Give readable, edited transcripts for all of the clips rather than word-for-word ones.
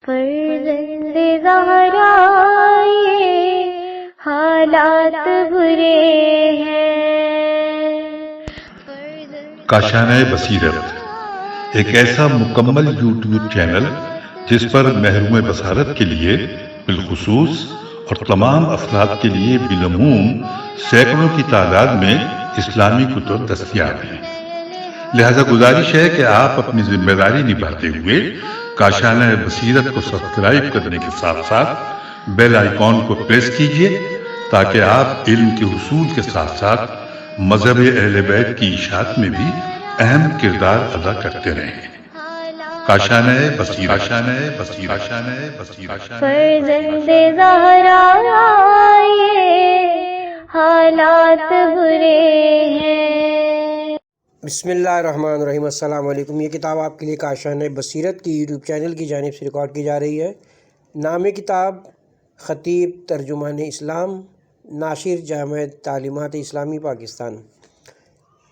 فرزند زہرا یہ حالات برے ہیں۔ کاشانہ بصیرت ایک ایسا مکمل یوٹیوب چینل جس پر محروم بصارت کے لیے بالخصوص اور تمام افراد کے لیے بالعموم سینکڑوں کی تعداد میں اسلامی کتب دستیاب ہیں۔ لہذا گزارش ہے کہ آپ اپنی ذمہ داری نبھاتے ہوئے کاشانہ بصیرت کو سبسکرائب کرنے کے ساتھ ساتھ بیل آئیکن کو پریس کیجیے تاکہ آپ علم کے حصول کے ساتھ ساتھ مذہب اہل بیت کی اشاعت میں بھی اہم کردار ادا کرتے رہیں۔ کاشانہ بصیرت۔ فرزند زہرا یہ حالات برے ہیں۔ بسم اللہ الرحمن الرحیم۔ السلام علیکم۔ یہ کتاب آپ کے لیے کاشانہ بصیرت کی یوٹیوب چینل کی جانب سے ریکارڈ کی جا رہی ہے۔ نام کتاب خطیب ترجمان اسلام، ناشر جامع تعلیمات اسلامی پاکستان۔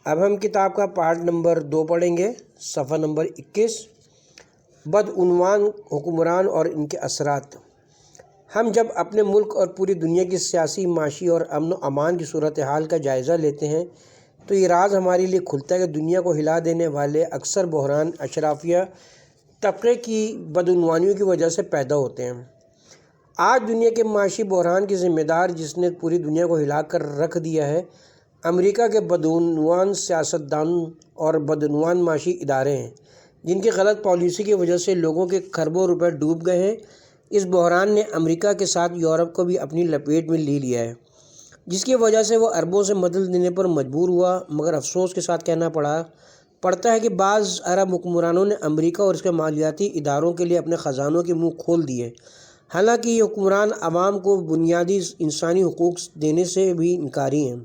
اب ہم کتاب کا پارٹ نمبر 2 پڑھیں گے، صفحہ نمبر 21، بدعنوان حکمران اور ان کے اثرات۔ ہم جب اپنے ملک اور پوری دنیا کی سیاسی، معاشی اور امن و امان کی صورتحال کا جائزہ لیتے ہیں تو یہ راز ہمارے لیے کھلتا ہے کہ دنیا کو ہلا دینے والے اکثر بحران اشرافیہ طبقے کی بدعنوانیوں کی وجہ سے پیدا ہوتے ہیں۔ آج دنیا کے معاشی بحران کی ذمہ دار جس نے پوری دنیا کو ہلا کر رکھ دیا ہے، امریکہ کے بدعنوان سیاستدانوں اور بدعنوان معاشی ادارے ہیں، جن کی غلط پالیسی کی وجہ سے لوگوں کے کھربوں روپے ڈوب گئے ہیں۔ اس بحران نے امریکہ کے ساتھ یورپ کو بھی اپنی لپیٹ میں لے لیا ہے، جس کی وجہ سے وہ اربوں سے مدد دینے پر مجبور ہوا، مگر افسوس کے ساتھ کہنا پڑتا ہے کہ بعض عرب حکمرانوں نے امریکہ اور اس کے مالیاتی اداروں کے لیے اپنے خزانوں کے منہ کھول دیے، حالانکہ یہ حکمران عوام کو بنیادی انسانی حقوق دینے سے بھی انکاری ہیں۔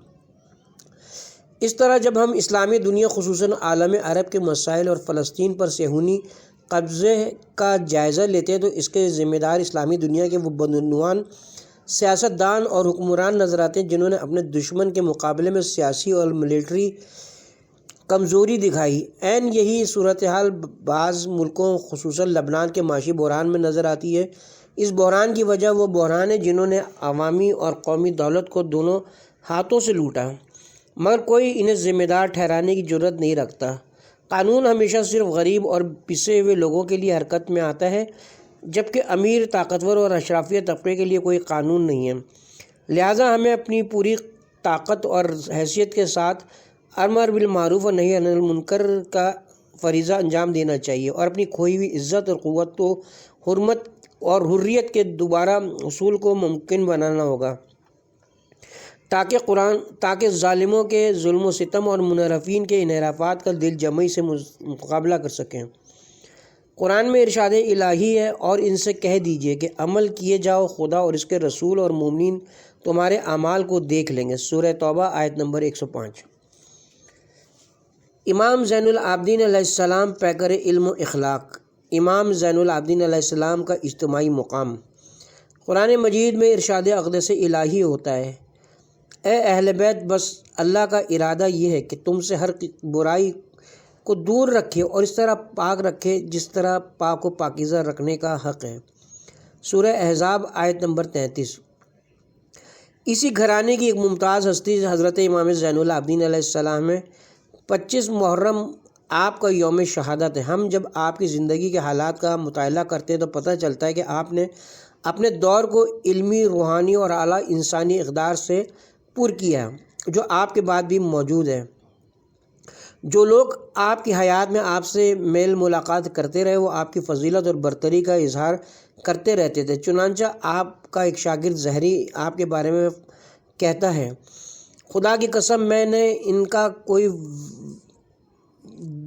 اس طرح جب ہم اسلامی دنیا خصوصاً عالم عرب کے مسائل اور فلسطین پر صہیونی قبضے کا جائزہ لیتے ہیں تو اس کے ذمہ دار اسلامی دنیا کے وہ بدعنوان سیاستدان اور حکمران نظر آتے ہیں جنہوں نے اپنے دشمن کے مقابلے میں سیاسی اور ملٹری کمزوری دکھائی۔ عین یہی صورتحال بعض ملکوں خصوصاً لبنان کے معاشی بحران میں نظر آتی ہے۔ اس بحران کی وجہ وہ بحران ہے جنہوں نے عوامی اور قومی دولت کو دونوں ہاتھوں سے لوٹا، مگر کوئی انہیں ذمہ دار ٹھہرانے کی جرات نہیں رکھتا۔ قانون ہمیشہ صرف غریب اور پسے ہوئے لوگوں کے لیے حرکت میں آتا ہے، جبکہ امیر، طاقتور اور اشرافیہ طبقے کے لیے کوئی قانون نہیں ہے۔ لہٰذا ہمیں اپنی پوری طاقت اور حیثیت کے ساتھ امر بالمعروف اور نہی عن المنکر کا فریضہ انجام دینا چاہیے اور اپنی کھوئی ہوئی عزت اور قوت و حرمت اور حریت کے دوبارہ حصول کو ممکن بنانا ہوگا، تاکہ ظالموں کے ظلم و ستم اور منحرفین کے انحرافات کا دل جمعی سے مقابلہ کر سکیں۔ قرآن میں ارشاد الہی ہے، اور ان سے کہہ دیجئے کہ عمل کیے جاؤ، خدا اور اس کے رسول اور مومنین تمہارے اعمال کو دیکھ لیں گے۔ سورہ توبہ آیت نمبر 105۔ امام زین العابدین علیہ السلام پیکر علم و اخلاق۔ امام زین العابدین علیہ السلام کا اجتماعی مقام۔ قرآن مجید میں ارشاد اقدس الہی ہوتا ہے، اے اہل بیت، بس اللہ کا ارادہ یہ ہے کہ تم سے ہر برائی کو دور رکھے اور اس طرح پاک رکھے جس طرح پاک و پاکیزہ رکھنے کا حق ہے۔ سورہ احزاب آیت نمبر 33۔ اسی گھرانے کی ایک ممتاز ہستی حضرت امام زین العابدین علیہ السلام ہے۔ 25 محرم آپ کا یوم شہادت ہے۔ ہم جب آپ کی زندگی کے حالات کا مطالعہ کرتے ہیں تو پتہ چلتا ہے کہ آپ نے اپنے دور کو علمی، روحانی اور اعلیٰ انسانی اقدار سے پر کیا ہے جو آپ کے بعد بھی موجود ہے۔ جو لوگ آپ کی حیات میں آپ سے میل ملاقات کرتے رہے وہ آپ کی فضیلت اور برتری کا اظہار کرتے رہتے تھے۔ چنانچہ آپ کا ایک شاگرد زہری آپ کے بارے میں کہتا ہے، خدا کی قسم میں نے ان کا کوئی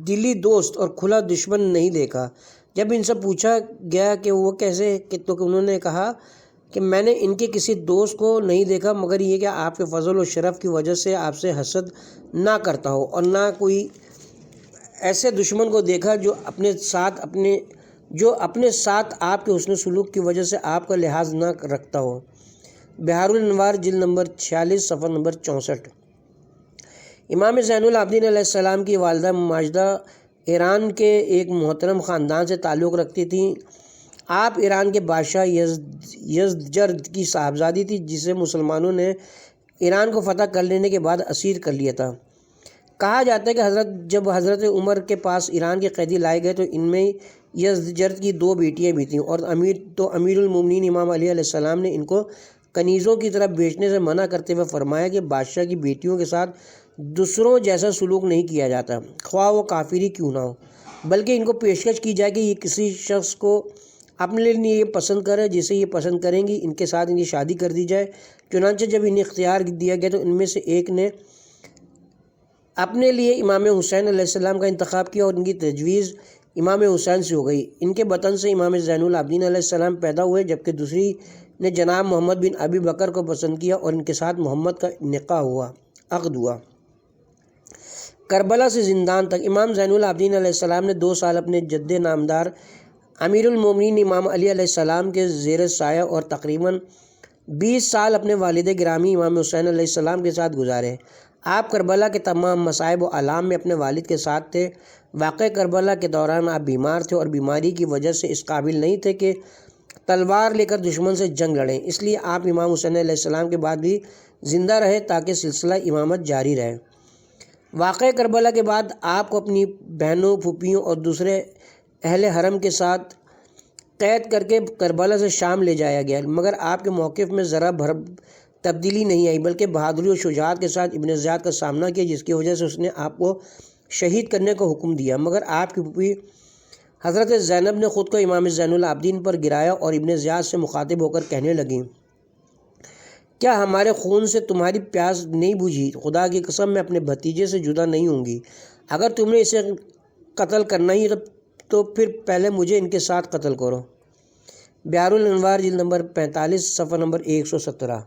دلی دوست اور کھلا دشمن نہیں دیکھا۔ جب ان سے پوچھا گیا کہ وہ کیسے، تو انہوں نے کہا کہ میں نے ان کے کسی دوست کو نہیں دیکھا مگر یہ کہ آپ کے فضل و شرف کی وجہ سے آپ سے حسد نہ کرتا ہو، اور نہ کوئی ایسے دشمن کو دیکھا جو اپنے ساتھ آپ کے حسن سلوک کی وجہ سے آپ کا لحاظ نہ رکھتا ہو۔ بہار الانوار جلد نمبر 46 صفحہ نمبر 64۔ امام زین العابدین علیہ السلام کی والدہ ماجدہ ایران کے ایک محترم خاندان سے تعلق رکھتی تھیں۔ آپ ایران کے بادشاہ یزدجرد کی صاحبزادی تھی، جسے مسلمانوں نے ایران کو فتح کر لینے کے بعد اسیر کر لیا تھا۔ کہا جاتا ہے کہ جب حضرت عمر کے پاس ایران کے قیدی لائے گئے تو ان میں یزدجرد کی 2 بیٹیاں بھی تھیں، اور امیر المومنین امام علی علیہ السلام نے ان کو کنیزوں کی طرح بیچنے سے منع کرتے ہوئے فرمایا کہ بادشاہ کی بیٹیوں کے ساتھ دوسروں جیسا سلوک نہیں کیا جاتا، خواہ وہ کافر ہی کیوں نہ ہو، بلکہ ان کو پیشکش کی جائے کہ یہ کسی شخص کو اپنے لیے یہ پسند کرے جسے یہ پسند کریں گی، ان کے ساتھ ان کی شادی کر دی جائے۔ چنانچہ جب انہیں اختیار دیا گیا تو ان میں سے ایک نے اپنے لیے امام حسین علیہ السلام کا انتخاب کیا، اور ان کی تجویز امام حسین سے ہو گئی۔ ان کے بطن سے امام زین العابدین علیہ السلام پیدا ہوئے، جبکہ دوسری نے جناب محمد بن ابی بکر کو پسند کیا اور ان کے ساتھ محمد کا نکاح عقد ہوا۔ کربلا سے زندان تک امام زین العابدین علیہ السلام نے 2 سال اپنے جد نامدار امیر المومنین امام علی علیہ السلام کے زیر سایہ اور تقریباً 20 سال اپنے والد گرامی امام حسین علیہ السلام کے ساتھ گزارے۔ آپ کربلا کے تمام مصائب و آلام میں اپنے والد کے ساتھ تھے۔ واقع کربلا کے دوران آپ بیمار تھے اور بیماری کی وجہ سے اس قابل نہیں تھے کہ تلوار لے کر دشمن سے جنگ لڑیں، اس لیے آپ امام حسین علیہ السلام کے بعد بھی زندہ رہے تاکہ سلسلہ امامت جاری رہے۔ واقع کربلا کے بعد آپ کو اپنی بہنوں، پھوپھیوں اور دوسرے اہل حرم کے ساتھ قید کر کے کربلا سے شام لے جایا گیا، مگر آپ کے موقف میں ذرا بھر تبدیلی نہیں آئی، بلکہ بہادری و شجاعت کے ساتھ ابن زیاد کا سامنا کیا، جس کی وجہ سے اس نے آپ کو شہید کرنے کا حکم دیا۔ مگر آپ کی پھوپھی حضرت زینب نے خود کو امام زین العابدین پر گرایا اور ابن زیاد سے مخاطب ہو کر کہنے لگیں، کیا ہمارے خون سے تمہاری پیاس نہیں بجھی؟ خدا کی قسم میں اپنے بھتیجے سے جدا نہیں ہوں گی، اگر تم نے اسے قتل کرنا ہی تو پھر پہلے مجھے ان کے ساتھ قتل کرو۔ بحار الانوار جلد نمبر 45 صفحہ نمبر 117۔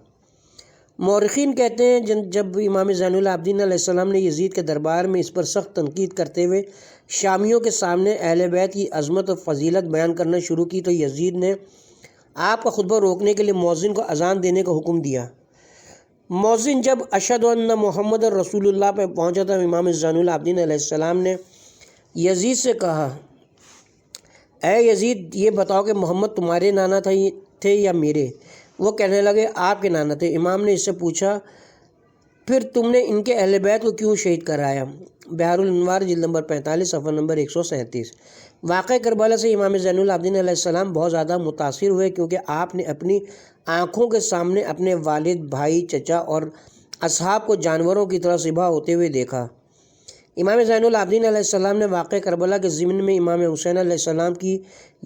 مورخین کہتے ہیں جب امام زین العابدین علیہ السلام نے یزید کے دربار میں اس پر سخت تنقید کرتے ہوئے شامیوں کے سامنے اہل بیت کی عظمت و فضیلت بیان کرنا شروع کی تو یزید نے آپ کا خطبہ روکنے کے لیے مؤذن کو اذان دینے کا حکم دیا۔ مؤذن جب اشہد ان محمد رسول اللہ پہ پہنچا تھا، امام زین العابدین علیہ السلام نے یزید سے کہا، اے یزید، یہ بتاؤ کہ محمد تمہارے نانا تھے یا میرے؟ وہ کہنے لگے، آپ کے نانا تھے۔ امام نے اس سے پوچھا، پھر تم نے ان کے اہل بیت کو کیوں شہید کرایا؟ بحار الانوار جلد نمبر 45 صفحہ نمبر 137۔ واقع کربلا سے امام زین العابدین علیہ السلام بہت زیادہ متاثر ہوئے، کیونکہ آپ نے اپنی آنکھوں کے سامنے اپنے والد، بھائی، چچا اور اصحاب کو جانوروں کی طرح ذبح ہوتے ہوئے دیکھا۔ امام زین العابدین علیہ السلام نے واقع کربلا کے ضمن میں امام حسین علیہ السلام کی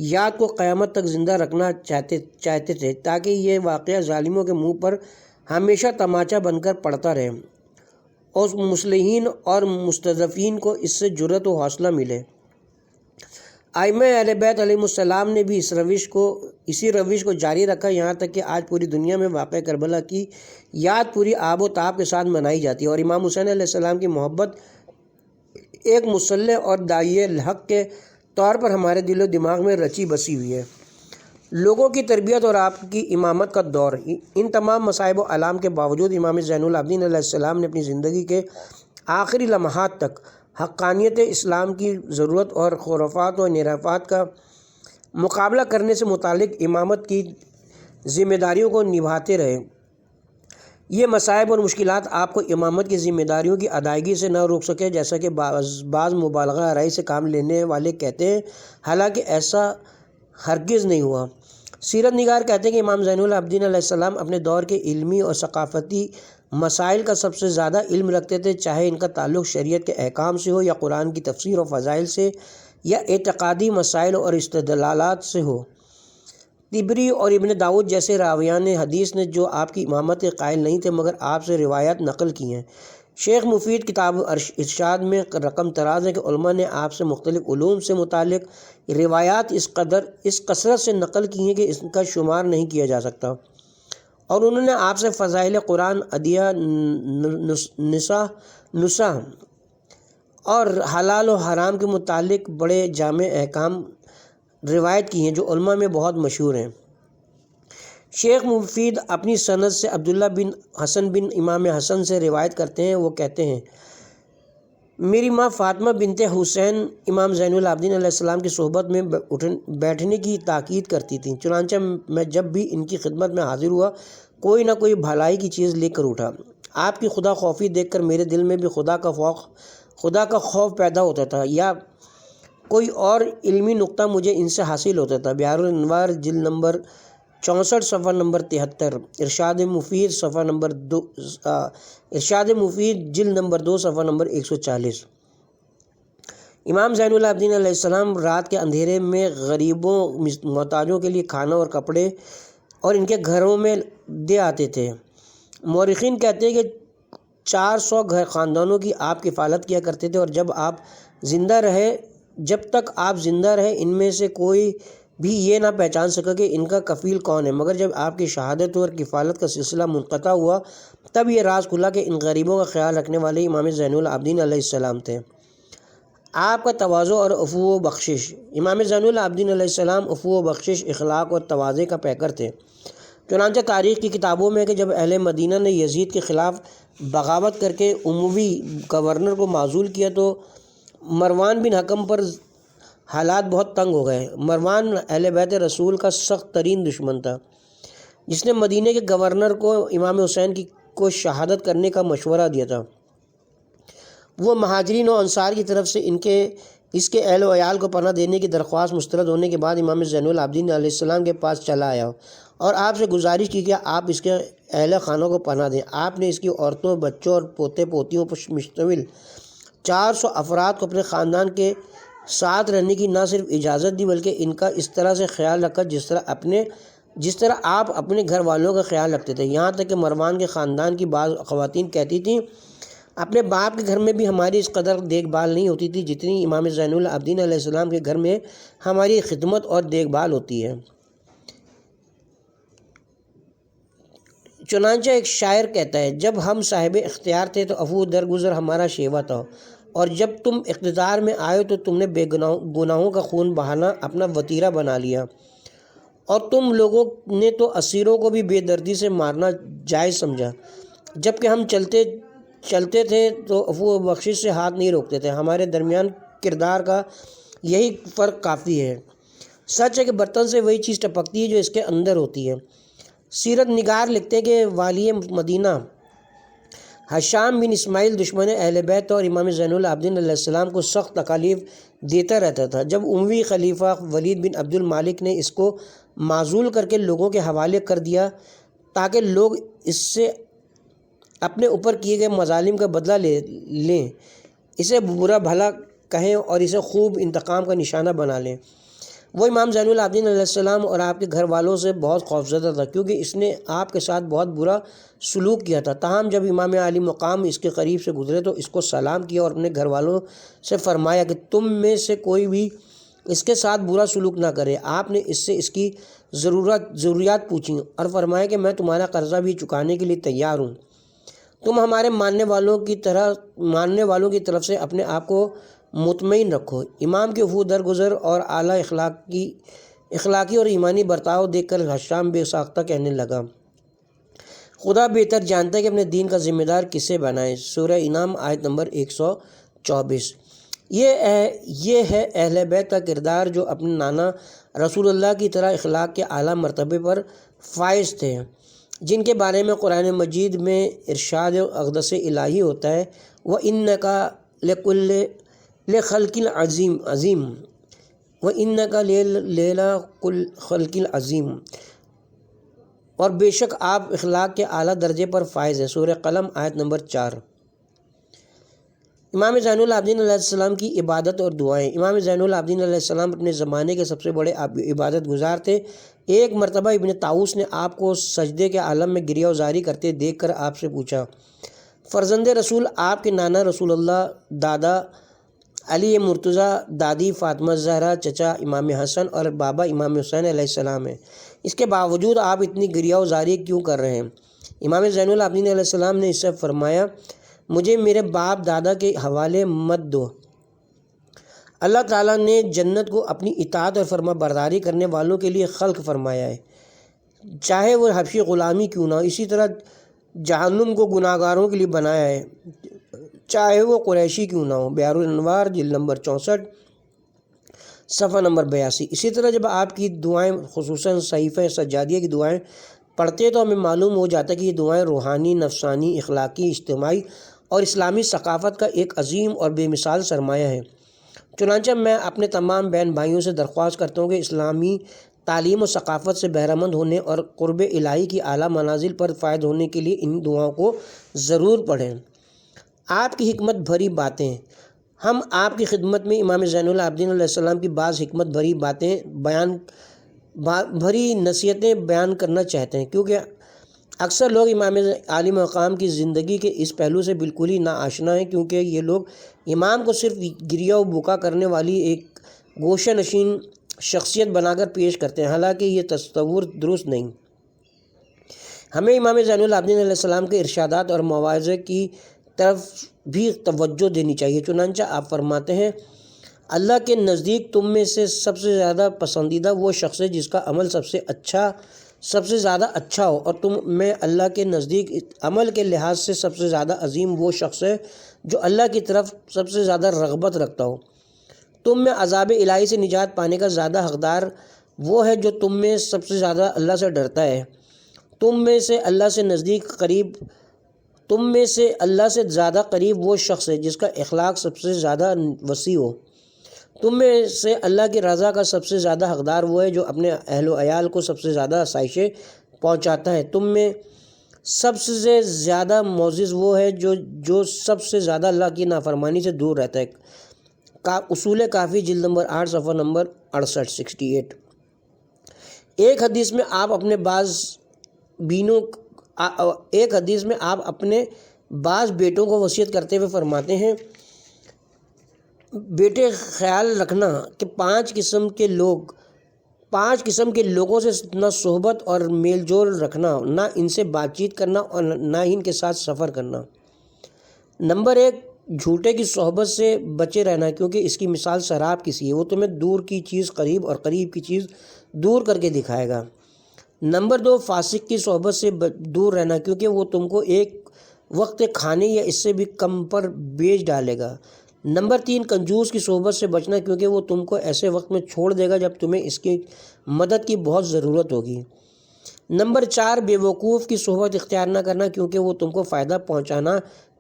یاد کو قیامت تک زندہ رکھنا چاہتے تھے، تاکہ یہ واقعہ ظالموں کے منہ پر ہمیشہ تماچا بن کر پڑتا رہے اور مصلحین اور مستضعفین کو اس سے جرأت و حوصلہ ملے۔ ائمہ اہل بیت علیہ السلام نے بھی اسی روش کو جاری رکھا، یہاں تک کہ آج پوری دنیا میں واقع کربلا کی یاد پوری آب و تاب کے ساتھ منائی جاتی ہے، اور امام حسین علیہ السلام کی محبت ایک مصلح اور داعی الحق کے طور پر ہمارے دل و دماغ میں رچی بسی ہوئی ہے۔ لوگوں کی تربیت اور آپ کی امامت کا دور، ان تمام مصائب و آلام کے باوجود امام زین العابدین علیہ السلام نے اپنی زندگی کے آخری لمحات تک حقانیت اسلام کی ضرورت اور خرافات و انحرافات کا مقابلہ کرنے سے متعلق امامت کی ذمہ داریوں کو نبھاتے رہے۔ یہ مصائب اور مشکلات آپ کو امامت کی ذمہ داریوں کی ادائیگی سے نہ روک سکے، جیسا کہ بعض مبالغہ آرائی سے کام لینے والے کہتے ہیں، حالانکہ ایسا ہرگز نہیں ہوا۔ سیرت نگار کہتے ہیں کہ امام زین العابدین علیہ السلام اپنے دور کے علمی اور ثقافتی مسائل کا سب سے زیادہ علم رکھتے تھے، چاہے ان کا تعلق شریعت کے احکام سے ہو یا قرآن کی تفسیر و فضائل سے یا اعتقادی مسائل اور استدلالات سے ہو۔ طبری اور ابن داؤد جیسے راویان حدیث نے جو آپ کی امامت کے قائل نہیں تھے مگر آپ سے روایات نقل کی ہیں۔ شیخ مفید کتاب ارشاد میں رقم تراز ہے کہ علماء نے آپ سے مختلف علوم سے متعلق روایات اس کثرت سے نقل کی ہیں کہ اس کا شمار نہیں کیا جا سکتا، اور انہوں نے آپ سے فضائل قرآن، ادعیہ، نساء اور حلال و حرام کے متعلق بڑے جامع احکام روایت کی ہیں جو علماء میں بہت مشہور ہیں۔ شیخ مفید اپنی سند سے عبداللہ بن حسن بن امام حسن سے روایت کرتے ہیں، وہ کہتے ہیں میری ماں فاطمہ بنت حسین امام زین العابدین علیہ السلام کی صحبت میں بیٹھنے کی تاکید کرتی تھیں، چنانچہ میں جب بھی ان کی خدمت میں حاضر ہوا کوئی نہ کوئی بھلائی کی چیز لے کر اٹھا۔ آپ کی خدا خوفی دیکھ کر میرے دل میں بھی خدا کا خوف پیدا ہوتا تھا، یا کوئی اور علمی نقطہ مجھے ان سے حاصل ہوتا تھا۔ بحار الانوار جلد نمبر 64 صفحہ نمبر 73، ارشاد مفید صفحہ نمبر 2، ارشاد مفید جلد نمبر 2 صفحہ نمبر 140۔ امام زین العابدین علیہ السلام رات کے اندھیرے میں غریبوں محتاجوں کے لیے کھانا اور کپڑے اور ان کے گھروں میں دے آتے تھے۔ مورخین کہتے ہیں کہ 400 خاندانوں کی آپ کفالت کیا کرتے تھے، اور جب تک آپ زندہ رہے ان میں سے کوئی بھی یہ نہ پہچان سکا کہ ان کا کفیل کون ہے، مگر جب آپ کی شہادت اور کفالت کا سلسلہ منقطع ہوا تب یہ راز کھلا کہ ان غریبوں کا خیال رکھنے والے امام زین العابدین علیہ السلام تھے۔ آپ کا تواضع اور عفو و بخشش۔ امام زین العابدین علیہ السلام عفو و بخشش، اخلاق اور تواضع کا پیکر تھے۔ چنانچہ تاریخ کی کتابوں میں کہ جب اہل مدینہ نے یزید کے خلاف بغاوت کر کے اموی گورنر کو معزول کیا تو مروان بن حکم پر حالات بہت تنگ ہو گئے۔ مروان اہل بیت رسول کا سخت ترین دشمن تھا، جس نے مدینہ کے گورنر کو امام حسین کو شہادت کرنے کا مشورہ دیا تھا۔ وہ مہاجرین و انصار کی طرف سے اس کے اہل و عیال کو پناہ دینے کی درخواست مسترد ہونے کے بعد امام زین العابدین علیہ السلام کے پاس چلا آیا اور آپ سے گزارش کی کہ آپ اس کے اہل خانوں کو پناہ دیں۔ آپ نے اس کی عورتوں، بچوں اور پوتے پوتیوں پر مشتمل 400 افراد کو اپنے خاندان کے ساتھ رہنے کی نہ صرف اجازت دی بلکہ ان کا اس طرح سے خیال رکھا جس طرح آپ اپنے گھر والوں کا خیال رکھتے تھے۔ یہاں تک کہ مروان کے خاندان کی بعض خواتین کہتی تھیں اپنے باپ کے گھر میں بھی ہماری اس قدر دیکھ بھال نہیں ہوتی تھی جتنی امام زین العابدین علیہ السلام کے گھر میں ہماری خدمت اور دیکھ بھال ہوتی ہے۔ چنانچہ ایک شاعر کہتا ہے، جب ہم صاحب اختیار تھے تو عفو درگزر ہمارا شیوا تھا، اور جب تم اقتدار میں آئے تو تم نے بے گناہوں کا خون بہانا اپنا وتیرہ بنا لیا، اور تم لوگوں نے تو اسیروں کو بھی بے دردی سے مارنا جائز سمجھا، جبکہ ہم چلتے تھے تو عفو و بخشش سے ہاتھ نہیں روکتے تھے۔ ہمارے درمیان کردار کا یہی فرق کافی ہے۔ سچ ہے کہ برتن سے وہی چیز ٹپکتی ہے جو اس کے اندر ہوتی ہے۔ سیرت نگار لکھتے ہیں کہ والی مدینہ حشام بن اسماعیل دشمن اہل بیت اور امام زین العابدین علیہ السلام کو سخت تکالیف دیتا رہتا تھا۔ جب اموی خلیفہ ولید بن عبد المالک نے اس کو معزول کر کے لوگوں کے حوالے کر دیا تاکہ لوگ اس سے اپنے اوپر کیے گئے مظالم کا بدلہ لیں، اسے برا بھلا کہیں اور اسے خوب انتقام کا نشانہ بنا لیں، وہ امام زین العابدین علیہ السلام اور آپ کے گھر والوں سے بہت خوفزدہ تھا، کیونکہ اس نے آپ کے ساتھ بہت برا سلوک کیا تھا۔ تاہم جب امام علی مقام اس کے قریب سے گزرے تو اس کو سلام کیا اور اپنے گھر والوں سے فرمایا کہ تم میں سے کوئی بھی اس کے ساتھ برا سلوک نہ کرے۔ آپ نے اس سے اس کی ضروریات پوچھیں اور فرمایا کہ میں تمہارا قرضہ بھی چکانے کے لیے تیار ہوں، تم ہمارے ماننے والوں کی طرف سے اپنے آپ کو مطمئن رکھو۔ امام کے عفو درگزر اور اعلیٰ اخلاقی اور ایمانی برتاؤ دیکھ کر حشام بے ساختہ کہنے لگا، خدا بہتر جانتا ہے کہ اپنے دین کا ذمہ دار کسے بنائے۔ سورہ انعام آیت نمبر 124۔ یہ ہے اہل بیت کا کردار جو اپنے نانا رسول اللہ کی طرح اخلاق کے اعلیٰ مرتبے پر فائز تھے، جن کے بارے میں قرآن مجید میں ارشاد اقدس الہی ہوتا ہے، وَإِنَّكَ لِخَلْقٍ عَظِيمٍ وَإِنَّكَ لِخَلْقٍ عَظِيمٍ، اور بے شک آپ اخلاق کے اعلیٰ درجے پر فائز ہیں۔ سورہ قلم آیت نمبر 4۔ امام زین العابدین علیہ السلام کی عبادت اور دعائیں۔ امام زین العابدین علیہ السلام اپنے زمانے کے سب سے بڑے عبادت گزار تھے۔ ایک مرتبہ ابن طاؤس نے آپ کو سجدے کے عالم میں گریہ وزاری کرتے دیکھ کر آپ سے پوچھا، فرزند رسول، آپ کے نانا رسول اللہ، دادا علی مرتضیٰ، دادی فاطمہ زہرا، چچا امام حسن اور بابا امام حسین علیہ السلام ہیں، اس کے باوجود آپ اتنی گریہ وزاری کیوں کر رہے ہیں؟ امام زین العابدین علیہ السلام نے اس سے فرمایا، مجھے میرے باپ دادا کے حوالے مت دو۔ اللہ تعالیٰ نے جنت کو اپنی اطاعت اور فرما برداری کرنے والوں کے لیے خلق فرمایا ہے، چاہے وہ حبشی غلامی کیوں نہ ہو۔ اسی طرح جہنم کو گناہگاروں کے لیے بنایا ہے، چاہے وہ قریشی کیوں نہ ہو۔ بحر الانوار جلد نمبر 64 صفحہ نمبر 82۔ اسی طرح جب آپ کی دعائیں خصوصاً صحیفہ سجادیہ کی دعائیں پڑھتے ہیں تو ہمیں معلوم ہو جاتا ہے کہ یہ دعائیں روحانی، نفسانی، اخلاقی، اجتماعی اور اسلامی ثقافت کا ایک عظیم اور بے مثال سرمایہ ہے۔ چنانچہ میں اپنے تمام بہن بھائیوں سے درخواست کرتا ہوں کہ اسلامی تعلیم و ثقافت سے بہرہ مند ہونے اور قرب الہی کی اعلیٰ منازل پر فائد ہونے کے لیے ان دعاؤں کو ضرور پڑھیں۔ آپ کی حکمت بھری باتیں، ہم آپ کی خدمت میں امام زین العابدین علیہ السلام کی بعض حکمت بھری باتیں بھری نصیحتیں بیان کرنا چاہتے ہیں، کیونکہ اکثر لوگ امام عالی مقام کی زندگی کے اس پہلو سے بالکل ہی ناآشنا ہیں، کیونکہ یہ لوگ امام کو صرف گریہ و بکا کرنے والی ایک گوشہ نشین شخصیت بنا کر پیش کرتے ہیں، حالانکہ یہ تصور درست نہیں۔ ہمیں امام زین العابدین علیہ السلام کے ارشادات اور مواعظ کی طرف بھی توجہ دینی چاہیے۔ چنانچہ آپ فرماتے ہیں، اللہ کے نزدیک تم میں سے سب سے زیادہ پسندیدہ وہ شخص ہے جس کا عمل سب سے زیادہ اچھا ہو، اور تم میں اللہ کے نزدیک عمل کے لحاظ سے سب سے زیادہ عظیم وہ شخص ہے جو اللہ کی طرف سب سے زیادہ رغبت رکھتا ہو۔ تم میں عذاب الہی سے نجات پانے کا زیادہ حقدار وہ ہے جو تم میں سب سے زیادہ اللہ سے ڈرتا ہے۔ تم میں سے اللہ سے زیادہ قریب وہ شخص ہے جس کا اخلاق سب سے زیادہ وسیع ہو۔ تم میں سے اللہ کی رضا کا سب سے زیادہ حقدار وہ ہے جو اپنے اہل و عیال کو سب سے زیادہ آسائشیں پہنچاتا ہے۔ تم میں سب سے زیادہ معزز وہ ہے جو سب سے زیادہ اللہ کی نافرمانی سے دور رہتا ہے۔ اصول کافی جلد نمبر 8 صفحہ نمبر 68۔ ایک حدیث میں آپ اپنے بعض بیٹوں کو وصیت کرتے ہوئے فرماتے ہیں، بیٹے خیال رکھنا کہ 5 قسم کے لوگوں سے نہ صحبت اور میل جول رکھنا، نہ ان سے بات چیت کرنا اور نہ ہی ان کے ساتھ سفر کرنا۔ نمبر 1، جھوٹے کی صحبت سے بچے رہنا، کیونکہ اس کی مثال شراب کی سی ہے، وہ تمہیں دور کی چیز قریب اور قریب کی چیز دور کر کے دکھائے گا۔ نمبر 2، فاسق کی صحبت سے دور رہنا، کیونکہ وہ تم کو ایک وقت کھانے یا اس سے بھی کم پر بیچ ڈالے گا۔ نمبر 3، کنجوس کی صحبت سے بچنا، کیونکہ وہ تم کو ایسے وقت میں چھوڑ دے گا جب تمہیں اس کی مدد کی بہت ضرورت ہوگی۔ نمبر 4، بے وقوف کی صحبت اختیار نہ کرنا، کیونکہ وہ تم کو فائدہ پہنچانا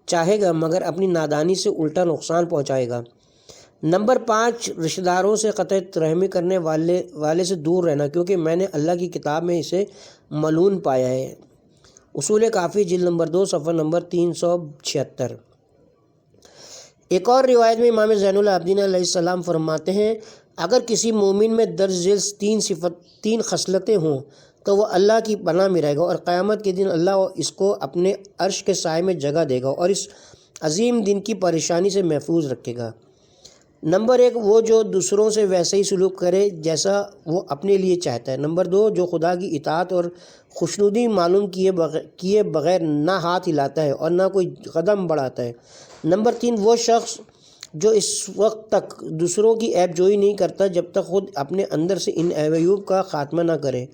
چاہے گا مگر اپنی نادانی سے الٹا نقصان پہنچائے گا۔ نمبر 5، رشتہ داروں سے قطع رحمی کرنے والے سے دور رہنا، کیونکہ میں نے اللہ کی کتاب میں اسے ملعون پایا ہے۔ اصول کافی جلد نمبر 2 صفحہ نمبر 376۔ ایک اور روایت میں امام زین العابدین علیہ السلام فرماتے ہیں، اگر کسی مومن میں درج ذیل 3 خصلتیں ہوں تو وہ اللہ کی پناہ میں رہے گا، اور قیامت کے دن اللہ اس کو اپنے عرش کے سائے میں جگہ دے گا اور اس عظیم دن کی پریشانی سے محفوظ رکھے گا۔ نمبر 1، وہ جو دوسروں سے ویسے ہی سلوک کرے جیسا وہ اپنے لیے چاہتا ہے۔ نمبر 2، جو خدا کی اطاعت اور خوشنودی معلوم کیے بغیر نہ ہاتھ ہلاتا ہے اور نہ کوئی قدم بڑھاتا ہے۔ نمبر 3، وہ شخص جو اس وقت تک دوسروں کی عیب جوئی نہیں کرتا جب تک خود اپنے اندر سے ان عیوب کا خاتمہ نہ کرے۔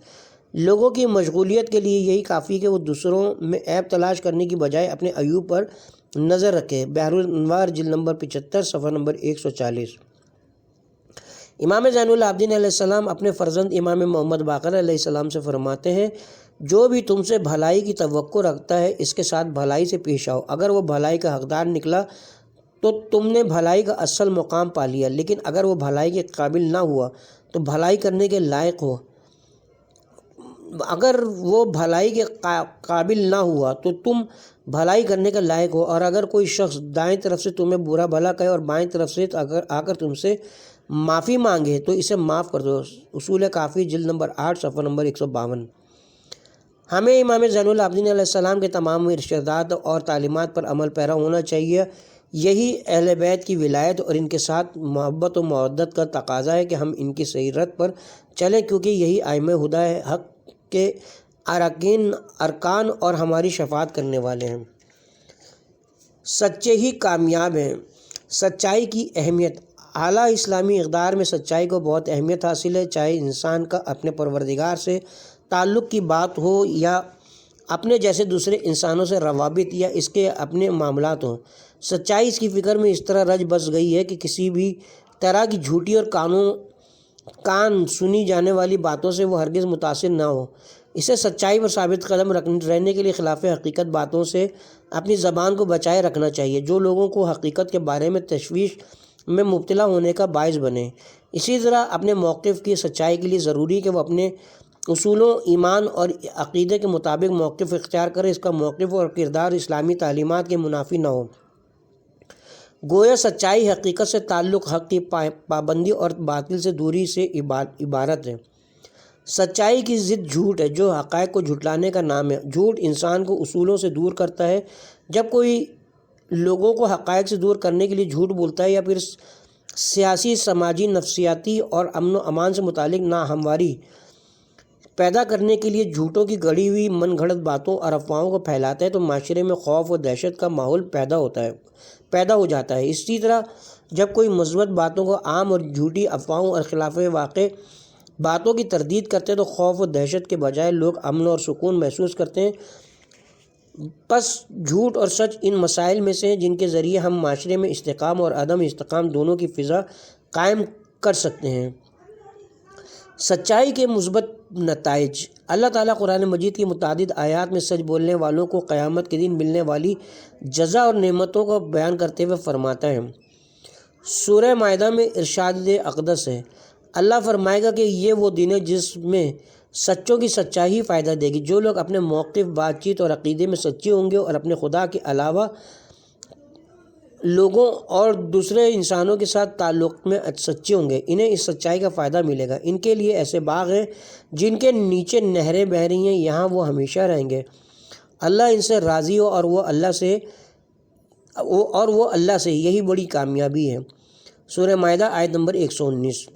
لوگوں کی مشغولیت کے لیے یہی کافی کہ وہ دوسروں میں عیب تلاش کرنے کی بجائے اپنے عیوب پر نظر رکھے۔ بحر الانوار جلد نمبر 75 صفحہ نمبر 140۔ امام زین العابدین علیہ السلام اپنے فرزند امام محمد باقر علیہ السلام سے فرماتے ہیں، جو بھی تم سے بھلائی کی توقع رکھتا ہے اس کے ساتھ بھلائی سے پیش آؤ۔ اگر وہ بھلائی کا حقدار نکلا تو تم نے بھلائی کا اصل مقام پا لیا، لیکن اگر وہ بھلائی کے قابل نہ ہوا تو بھلائی کرنے کے لائق ہو۔ اگر وہ بھلائی کے قابل نہ ہوا تو تم بھلائی کرنے کا لائق ہو، اور اگر کوئی شخص دائیں طرف سے تمہیں برا بھلا کہے اور بائیں طرف سے آ کر تم سے معافی مانگے تو اسے معاف کر دو۔ اصول کافی جلد نمبر 8 صفحہ نمبر 152۔ ہمیں امام زین العابدین علیہ السلام کے تمام ارشادات اور تعلیمات پر عمل پیرا ہونا چاہیے۔ یہی اہل بیت کی ولایت اور ان کے ساتھ محبت و مودت کا تقاضا ہے کہ ہم ان کی سیرت پر چلیں، کیونکہ یہی ائمہ ہدی حق کے ارکان اور ہماری شفاعت کرنے والے ہیں۔ سچے ہی کامیاب ہیں۔ سچائی کی اہمیت۔ اعلیٰ اسلامی اقدار میں سچائی کو بہت اہمیت حاصل ہے، چاہے انسان کا اپنے پروردگار سے تعلق کی بات ہو یا اپنے جیسے دوسرے انسانوں سے روابط یا اس کے اپنے معاملات ہوں۔ سچائی اس کی فکر میں اس طرح رچ بس گئی ہے کہ کسی بھی طرح کی جھوٹی اور کان سنی جانے والی باتوں سے وہ ہرگز متاثر نہ ہو۔ اسے سچائی پر ثابت قدم رہنے کے لیے خلاف حقیقت باتوں سے اپنی زبان کو بچائے رکھنا چاہیے جو لوگوں کو حقیقت کے بارے میں تشویش میں مبتلا ہونے کا باعث بنے۔ اسی طرح اپنے موقف کی سچائی کے لیے ضروری ہے کہ وہ اپنے اصولوں، ایمان اور عقیدے کے مطابق موقف اختیار کرے۔ اس کا موقف اور کردار اسلامی تعلیمات کے منافی نہ ہو۔ گویا سچائی حقیقت سے تعلق، حق کی پابندی اور باطل سے دوری سے عبارت ہے۔ سچائی کی ضد جھوٹ ہے جو حقائق کو جھٹلانے کا نام ہے۔ جھوٹ انسان کو اصولوں سے دور کرتا ہے۔ جب کوئی لوگوں کو حقائق سے دور کرنے کے لیے جھوٹ بولتا ہے یا پھر سیاسی، سماجی، نفسیاتی اور امن و امان سے متعلق ناہمواری پیدا کرنے کے لیے جھوٹوں کی گڑھی ہوئی من گھڑت باتوں اور افواہوں کو پھیلاتا ہے تو معاشرے میں خوف و دہشت کا ماحول پیدا ہو جاتا ہے۔ اسی طرح جب کوئی مثبت باتوں کو عام اور جھوٹی افواہوں اور خلاف واقع باتوں کی تردید کرتے ہیں تو خوف و دہشت کے بجائے لوگ امن اور سکون محسوس کرتے ہیں۔ پس جھوٹ اور سچ ان مسائل میں سے ہیں جن کے ذریعے ہم معاشرے میں استحکام اور عدم استحکام دونوں کی فضا قائم کر سکتے ہیں۔ سچائی کے مثبت نتائج۔ اللہ تعالیٰ قرآن مجید کی متعدد آیات میں سچ بولنے والوں کو قیامت کے دن ملنے والی جزا اور نعمتوں کو بیان کرتے ہوئے فرماتا ہے۔ سورہ مائدہ میں ارشاد اقدس ہے، اللہ فرمائے گا کہ یہ وہ دن ہے جس میں سچوں کی سچائی ہی فائدہ دے گی۔ جو لوگ اپنے موقف، بات چیت اور عقیدے میں سچے ہوں گے اور اپنے خدا کے علاوہ لوگوں اور دوسرے انسانوں کے ساتھ تعلق میں سچے ہوں گے، انہیں اس سچائی کا فائدہ ملے گا۔ ان کے لیے ایسے باغ ہیں جن کے نیچے نہریں بہہ رہی ہیں، یہاں وہ ہمیشہ رہیں گے۔ اللہ ان سے راضی ہو اور وہ اللہ سے یہی بڑی کامیابی ہے۔ سورہ مائدہ آیت نمبر 119۔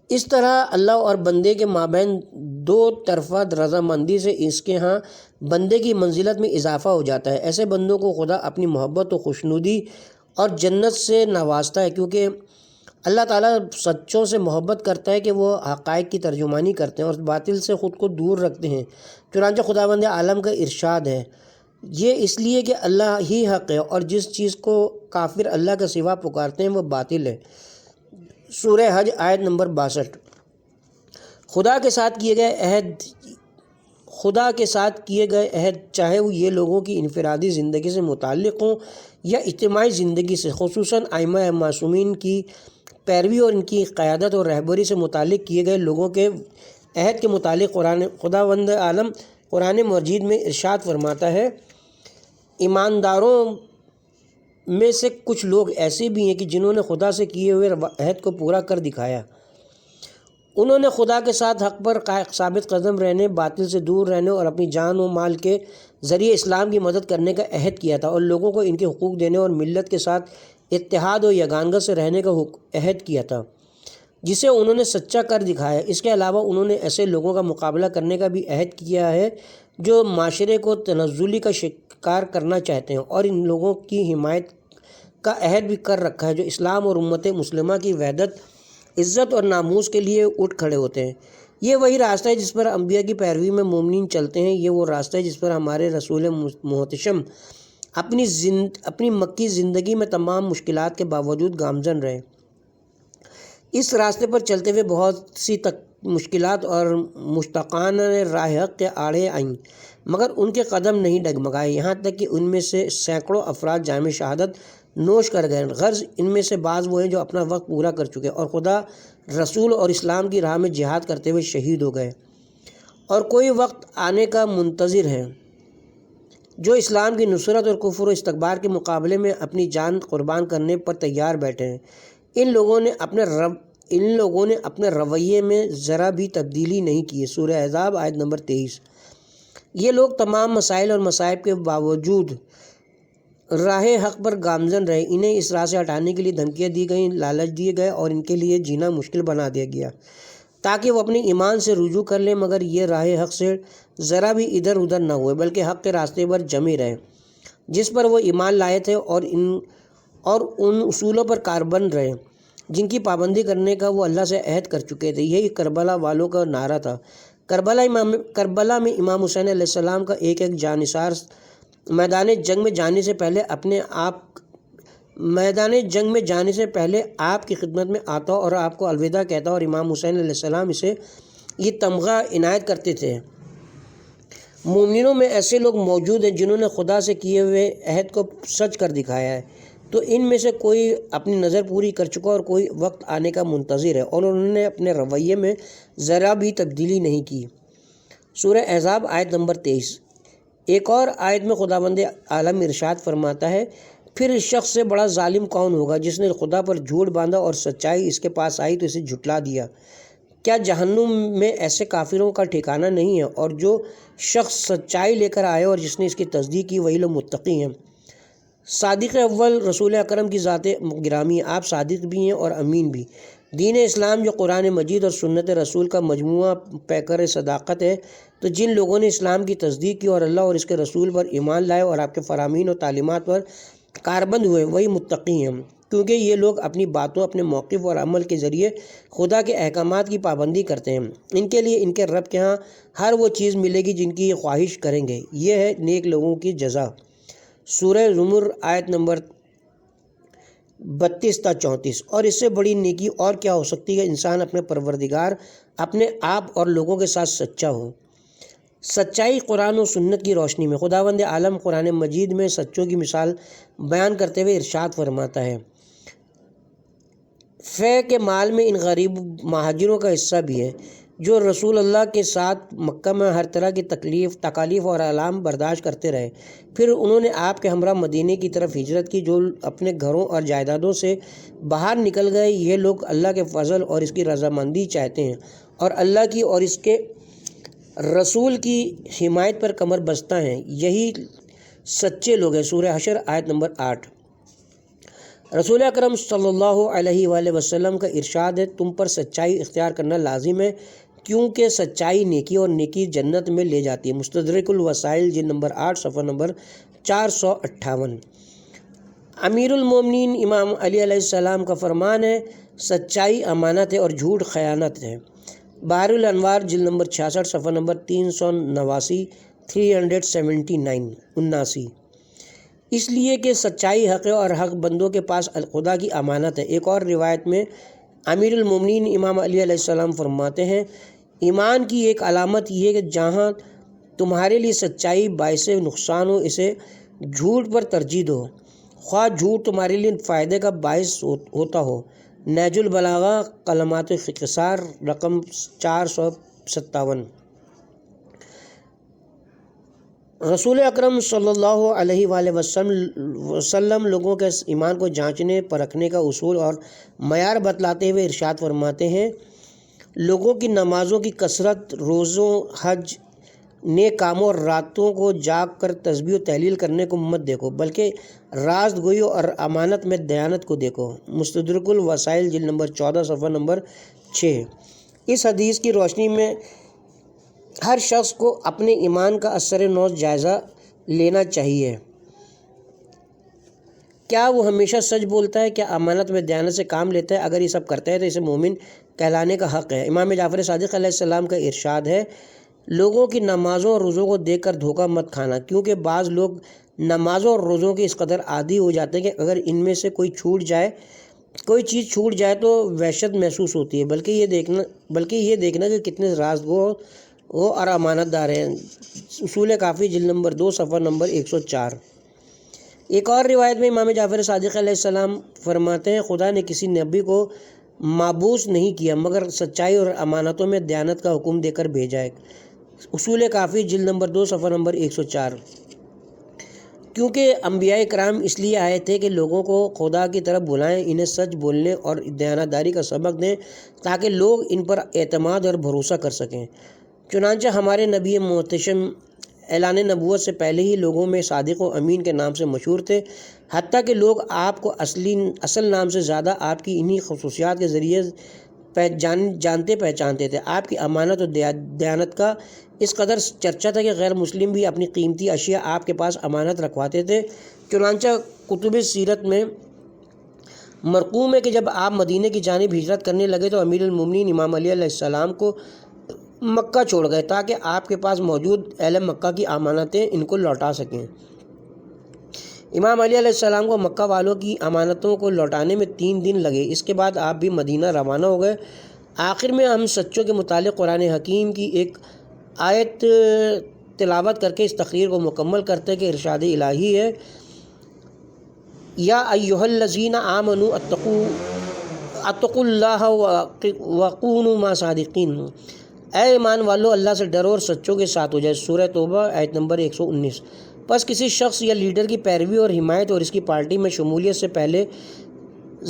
اس طرح اللہ اور بندے کے مابین دو طرفہ رضامندی سے اس کے ہاں بندے کی منزلت میں اضافہ ہو جاتا ہے۔ ایسے بندوں کو خدا اپنی محبت و خوشنودی اور جنت سے نوازتا ہے کیونکہ اللہ تعالیٰ سچوں سے محبت کرتا ہے کہ وہ حقائق کی ترجمانی کرتے ہیں اور باطل سے خود کو دور رکھتے ہیں۔ چنانچہ خداوند عالم کا ارشاد ہے، یہ اس لیے کہ اللہ ہی حق ہے اور جس چیز کو کافر اللہ کے سوا پکارتے ہیں وہ باطل ہے۔ سورہ حج آیت نمبر 62۔ خدا کے ساتھ کیے گئے عہد چاہے وہ یہ لوگوں کی انفرادی زندگی سے متعلق ہوں یا اجتماعی زندگی سے، خصوصاً ائمہ معصومین کی پیروی اور ان کی قیادت اور رہبری سے متعلق کیے گئے لوگوں کے عہد کے متعلق خداوند عالم قرآن مجید میں ارشاد فرماتا ہے، ایمانداروں میں سے کچھ لوگ ایسے بھی ہیں کہ جنہوں نے خدا سے کیے ہوئے عہد کو پورا کر دکھایا۔ انہوں نے خدا کے ساتھ حق پر ثابت قدم رہنے، باطل سے دور رہنے اور اپنی جان و مال کے ذریعے اسلام کی مدد کرنے کا عہد کیا تھا اور لوگوں کو ان کے حقوق دینے اور ملت کے ساتھ اتحاد و یگانگت سے رہنے کا عہد کیا تھا جسے انہوں نے سچا کر دکھایا۔ اس کے علاوہ انہوں نے ایسے لوگوں کا مقابلہ کرنے کا بھی عہد کیا ہے جو معاشرے کو تنزلی کا شکار کرنا چاہتے ہیں اور ان لوگوں کی حمایت کا عہد بھی کر رکھا ہے جو اسلام اور امت مسلمہ کی وحدت، عزت اور ناموس کے لیے اٹھ کھڑے ہوتے ہیں۔ یہ وہی راستہ ہے جس پر انبیاء کی پیروی میں مومنین چلتے ہیں۔ یہ وہ راستہ ہے جس پر ہمارے رسول محتشم اپنی مکی زندگی میں تمام مشکلات کے باوجود گامزن رہے۔ اس راستے پر چلتے ہوئے بہت سی مشکلات اور مشتاقان راہ حق کے آڑے آئیں مگر ان کے قدم نہیں ڈگمگائے، یہاں تک کہ ان میں سے سینکڑوں افراد جامع شہادت نوش کر گئے۔ غرض ان میں سے بعض وہ ہیں جو اپنا وقت پورا کر چکے اور خدا، رسول اور اسلام کی راہ میں جہاد کرتے ہوئے شہید ہو گئے، اور کوئی وقت آنے کا منتظر ہے جو اسلام کی نصرت اور کفر و استکبار کے مقابلے میں اپنی جان قربان کرنے پر تیار بیٹھے ہیں۔ ان لوگوں نے اپنے رویے میں ذرا بھی تبدیلی نہیں کی۔ سورہ احزاب آیت نمبر 23۔ یہ لوگ تمام مسائل اور مصائب کے باوجود راہ حق پر گامزن رہے۔ انہیں اس راہ سے ہٹانے کے لیے دھمکیاں دی گئیں، لالچ دیے گئے اور ان کے لیے جینا مشکل بنا دیا گیا تاکہ وہ اپنے ایمان سے رجوع کر لیں، مگر یہ راہ حق سے ذرا بھی ادھر ادھر نہ ہوئے بلکہ حق کے راستے پر جمے رہے جس پر وہ ایمان لائے تھے اور ان اصولوں پر کاربند رہے جن کی پابندی کرنے کا وہ اللہ سے عہد کر چکے تھے۔ یہی کربلا والوں کا نعرہ تھا۔ کربلا میں امام حسین علیہ السلام کا ایک جانثار میدان جنگ میں جانے سے پہلے آپ کی خدمت میں آتا اور آپ کو الوداع کہتا، اور امام حسین علیہ السلام اسے یہ تمغہ عنایت کرتے تھے۔ مومنوں میں ایسے لوگ موجود ہیں جنہوں نے خدا سے کیے ہوئے عہد کو سچ کر دکھایا ہے، تو ان میں سے کوئی اپنی نظر پوری کر چکا اور کوئی وقت آنے کا منتظر ہے، اور انہوں نے اپنے رویے میں ذرا بھی تبدیلی نہیں کی۔ سورہ احزاب آیت نمبر 23۔ ایک اور آیت میں خداوند عالم ارشاد فرماتا ہے، پھر اس شخص سے بڑا ظالم کون ہوگا جس نے خدا پر جھوٹ باندھا اور سچائی اس کے پاس آئی تو اسے جھٹلا دیا۔ کیا جہنم میں ایسے کافروں کا ٹھکانہ نہیں ہے؟ اور جو شخص سچائی لے کر آئے اور جس نے اس کی تصدیق کی وہی لوگ متقی ہیں۔ صادق اول رسول اکرم کی ذات گرامی، آپ صادق بھی ہیں اور امین بھی۔ دین اسلام جو قرآن مجید اور سنت رسول کا مجموعہ پیکر صداقت ہے، تو جن لوگوں نے اسلام کی تصدیق کی اور اللہ اور اس کے رسول پر ایمان لائے اور آپ کے فرامین اور تعلیمات پر کاربند ہوئے، وہی متقی ہیں، کیونکہ یہ لوگ اپنی باتوں، اپنے موقف اور عمل کے ذریعے خدا کے احکامات کی پابندی کرتے ہیں۔ ان کے لیے ان کے رب کے ہاں ہر وہ چیز ملے گی جن کی یہ خواہش کریں گے، یہ ہے نیک لوگوں کی جزا۔ سورہ زمر آیت نمبر 32 تا 34۔ اور اس سے بڑی نیکی اور کیا ہو سکتی ہے کہ انسان اپنے پروردگار، اپنے آپ اور لوگوں کے ساتھ سچا ہو۔ سچائی قرآن و سنت کی روشنی میں خداوند عالم قرآن مجید میں سچوں کی مثال بیان کرتے ہوئے ارشاد فرماتا ہے، فے کے مال میں ان غریب مہاجروں کا حصہ بھی ہے جو رسول اللہ کے ساتھ مکہ میں ہر طرح کی تکالیف اور آلام برداشت کرتے رہے، پھر انہوں نے آپ کے ہمراہ مدینے کی طرف ہجرت کی۔ جو اپنے گھروں اور جائیدادوں سے باہر نکل گئے، یہ لوگ اللہ کے فضل اور اس کی رضامندی چاہتے ہیں اور اللہ کی اور اس کے رسول کی حمایت پر کمر بستہ ہیں، یہی سچے لوگ ہیں۔ سورہ حشر آیت نمبر 8۔ رسول اکرم صلی اللہ علیہ وآلہ وسلم کا ارشاد ہے، تم پر سچائی اختیار کرنا لازم ہے، کیونکہ سچائی نیکی اور نیکی جنت میں لے جاتی ہے۔ مستدرک الوسائل جلد نمبر 8 صفحہ نمبر 458۔ امیر المومنین امام علی علیہ السلام کا فرمان ہے، سچائی امانت ہے اور جھوٹ خیانت ہے۔ بحر الانوار جلد نمبر 66 صفحہ نمبر 389 379۔ اس لیے کہ سچائی حق ہے اور حق بندوں کے پاس خدا کی امانت ہے۔ ایک اور روایت میں امیر المومنین امام علی علیہ السلام فرماتے ہیں، ایمان کی ایک علامت یہ ہے کہ جہاں تمہارے لیے سچائی باعث نقصان ہو، اسے جھوٹ پر ترجیح دو، خواہ جھوٹ تمہارے لیے فائدے کا باعث ہوتا ہو۔ نہج البلاغہ کلمات اختصار رقم 457۔ رسول اکرم صلی اللہ علیہ وآلہ وسلم لوگوں کے ایمان کو جانچنے پرکھنے کا اصول اور معیار بتلاتے ہوئے ارشاد فرماتے ہیں، لوگوں کی نمازوں کی کثرت، روزوں، حج، نیک کاموں اور راتوں کو جاگ کر تسبیح و تحلیل کرنے کو مت دیکھو، بلکہ راست گوئی اور امانت میں دیانت کو دیکھو۔ مستدرک الوسائل جلد نمبر 14 صفحہ نمبر 6۔ اس حدیث کی روشنی میں ہر شخص کو اپنے ایمان کا اثر نو جائزہ لینا چاہیے۔ کیا وہ ہمیشہ سچ بولتا ہے؟ کیا امانت میں دیانت سے کام لیتا ہے؟ اگر یہ سب کرتا ہے تو اسے مومن کہلانے کا حق ہے۔ امام جعفر صادق علیہ السلام کا ارشاد ہے، لوگوں کی نمازوں اور روزوں کو دیکھ کر دھوکہ مت کھانا، کیونکہ بعض لوگ نمازوں اور روزوں کے اس قدر عادی ہو جاتے ہیں کہ اگر ان میں سے کوئی چیز چھوٹ جائے تو وحشت محسوس ہوتی ہے، بلکہ یہ دیکھنا کہ کتنے رازگو اور امانت دار ہیں۔ اصول کافی جلد نمبر 2 صفحہ نمبر 104۔ ایک اور روایت میں امام جعفر صادق علیہ السلام فرماتے ہیں، خدا نے کسی نبی کو مابعوث نہیں کیا مگر سچائی اور امانتوں میں دیانت کا حکم دے کر بھیجا ہے۔ اصول کافی جلد نمبر 2 صفحہ نمبر 104۔ کیونکہ انبیاء کرام اس لیے آئے تھے کہ لوگوں کو خدا کی طرف بلائیں، انہیں سچ بولنے اور دیانتداری کا سبق دیں تاکہ لوگ ان پر اعتماد اور بھروسہ کر سکیں۔ چنانچہ ہمارے نبی محتشم اعلان نبوت سے پہلے ہی لوگوں میں صادق و امین کے نام سے مشہور تھے، حتیٰ کہ لوگ آپ کو اصل نام سے زیادہ آپ کی انہی خصوصیات کے ذریعے جانتے پہچانتے تھے۔ آپ کی امانت اور دیانت کا اس قدر چرچا تھا کہ غیر مسلم بھی اپنی قیمتی اشیاء آپ کے پاس امانت رکھواتے تھے۔ چنانچہ کتب سیرت میں مرقوم ہے کہ جب آپ مدینے کی جانب ہجرت کرنے لگے تو امیر المومنین امام علی علیہ السلام کو مکہ چھوڑ گئے تاکہ آپ کے پاس موجود اہل مکہ کی امانتیں ان کو لوٹا سکیں۔ امام علی علیہ السلام کو مکہ والوں کی امانتوں کو لوٹانے میں 3 دن لگے، اس کے بعد آپ بھی مدینہ روانہ ہو گئے۔ آخر میں ہم سچوں کے متعلق قرآن حکیم کی ایک آیت تلاوت کر کے اس تقریر کو مکمل کرتے کہ ارشاد الہی ہے، یا ایھا الذین آمنوا اتقوا اللہ وکونوا مع الصادقین، اے ایمان والو اللہ سے ڈرو اور سچوں کے ساتھ ہو جائے۔ سورہ توبہ آیت نمبر 119۔ پس کسی شخص یا لیڈر کی پیروی اور حمایت اور اس کی پارٹی میں شمولیت سے پہلے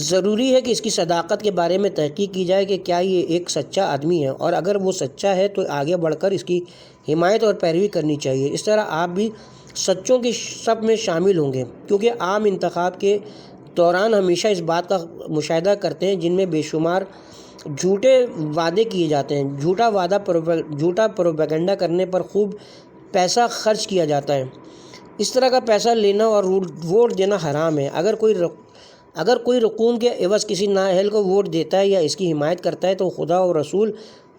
ضروری ہے کہ اس کی صداقت کے بارے میں تحقیق کی جائے کہ کیا یہ ایک سچا آدمی ہے، اور اگر وہ سچا ہے تو آگے بڑھ کر اس کی حمایت اور پیروی کرنی چاہیے۔ اس طرح آپ بھی سچوں کی صف میں شامل ہوں گے، کیونکہ عام انتخاب کے دوران ہمیشہ اس بات کا مشاہدہ کرتے ہیں جن میں بے شمار جھوٹے وعدے کیے جاتے ہیں۔ جھوٹا پروپیگنڈا کرنے پر خوب پیسہ خرچ کیا جاتا ہے۔ اس طرح کا پیسہ لینا اور ووٹ دینا حرام ہے۔ اگر کوئی رقوم کے عوض کسی نااہل کو ووٹ دیتا ہے یا اس کی حمایت کرتا ہے تو خدا اور رسول،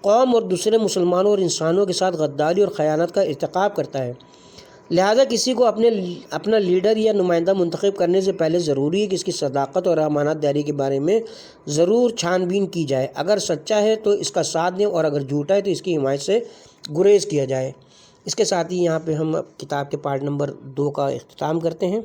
قوم اور دوسرے مسلمانوں اور انسانوں کے ساتھ غداری اور خیانت کا ارتکاب کرتا ہے۔ لہذا کسی کو اپنا لیڈر یا نمائندہ منتخب کرنے سے پہلے ضروری ہے کہ اس کی صداقت اور امانت داری کے بارے میں ضرور چھان بین کی جائے۔ اگر سچا ہے تو اس کا ساتھ دیں، اور اگر جھوٹا ہے تو اس کی حمایت سے گریز کیا جائے۔ اس کے ساتھ ہی یہاں پہ ہم کتاب کے پارٹ نمبر 2 کا اختتام کرتے ہیں۔